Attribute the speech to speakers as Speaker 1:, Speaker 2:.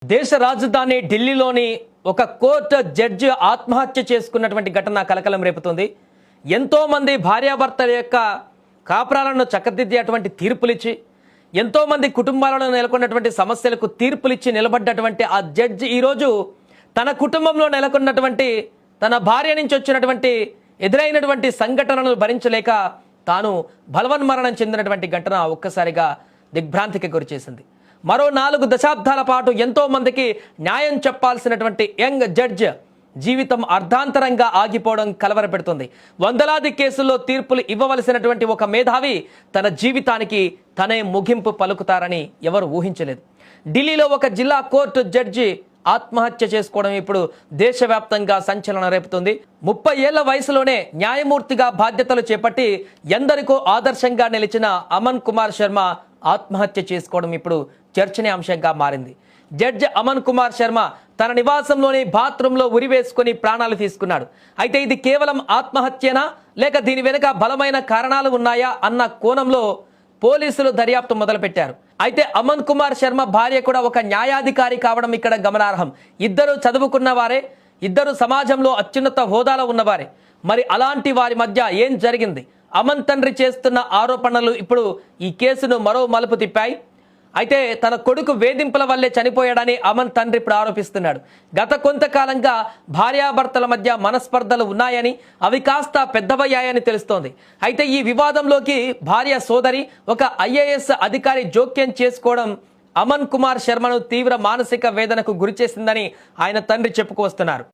Speaker 1: దేశ రాజధాని ఢిల్లీలోని ఒక కోర్టు జడ్జి ఆత్మహత్య చేసుకున్నటువంటి ఘటన కలకలం రేపుతుంది. ఎంతో మంది భార్యాభర్తల యొక్క కాపురాలను చక్కదిద్దేటువంటి తీర్పులిచ్చి, ఎంతో మంది కుటుంబాలను నెలకొన్నటువంటి సమస్యలకు తీర్పులిచ్చి నిలబడ్డటువంటి ఆ జడ్జి ఈరోజు తన కుటుంబంలో నెలకొన్నటువంటి తన భార్య నుంచి వచ్చినటువంటి ఎదురైనటువంటి సంఘటనలను భరించలేక తాను బలవన్మరణం చెందినటువంటి ఘటన ఒక్కసారిగా దిగ్భ్రాంతికి గురిచేసింది. మరో 4 దశాబ్దాల పాటు ఎంతో మందికి న్యాయం చెప్పాల్సినటువంటి యంగ్ జడ్జ్ జీవితం అర్ధాంతరంగా ఆగిపోవడం కలవరపెడుతుంది. వందలాది కేసుల్లో తీర్పులు ఇవ్వవలసినటువంటి ఒక మేధావి తన జీవితానికి తనే ముగింపు పలుకుతారని ఎవరు ఊహించలేదు. ఢిల్లీలో ఒక జిల్లా కోర్టు జడ్జి ఆత్మహత్య చేసుకోవడం ఇప్పుడు దేశవ్యాప్తంగా సంచలనం రేపుతుంది. 30 ఏళ్ల వయసులోనే న్యాయమూర్తిగా బాధ్యతలు చేపట్టి ఎందరికో ఆదర్శంగా నిలిచిన అమన్ కుమార్ శర్మ ఆత్మహత్య చేసుకోవడం ఇప్పుడు చర్చనీయాంశంగా మారింది. జడ్జి అమన్ కుమార్ శర్మ తన నివాసంలోని బాత్రూంలో ఉరివేసుకుని ప్రాణాలు తీసుకున్నాడు. అయితే ఇది కేవలం ఆత్మహత్యనా లేక దీని వెనుక బలమైన కారణాలు ఉన్నాయా అన్న కోణంలో పోలీసులు దర్యాప్తు మొదలుపెట్టారు. అయితే అమన్ కుమార్ శర్మ భార్య కూడా ఒక న్యాయాధికారి కావడం ఇక్కడ గమనార్హం. ఇద్దరు చదువుకున్న వారే, ఇద్దరు సమాజంలో అత్యున్నత హోదాలో ఉన్నవారే. మరి అలాంటి వారి మధ్య ఏం జరిగింది? అమన్ తండ్రి చేస్తున్న ఆరోపణలు ఇప్పుడు ఈ కేసును మరో మలుపు తిప్పాయి. అయితే తన కొడుకు వేధింపుల వల్లే చనిపోయాడని అమన్ తండ్రి ఇప్పుడు ఆరోపిస్తున్నాడు. గత కొంతకాలంగా భార్యాభర్తల మధ్య మనస్పర్ధలు ఉన్నాయని, అవి కాస్త పెద్దవయ్యాయని తెలుస్తోంది. అయితే ఈ వివాదంలోకి భార్య సోదరి, ఒక ఐఏఎస్ అధికారి జోక్యం చేసుకోవడం అమన్ కుమార్ శర్మను తీవ్ర మానసిక వేదనకు గురిచేసిందని ఆయన తండ్రి చెప్పుకొస్తున్నారు.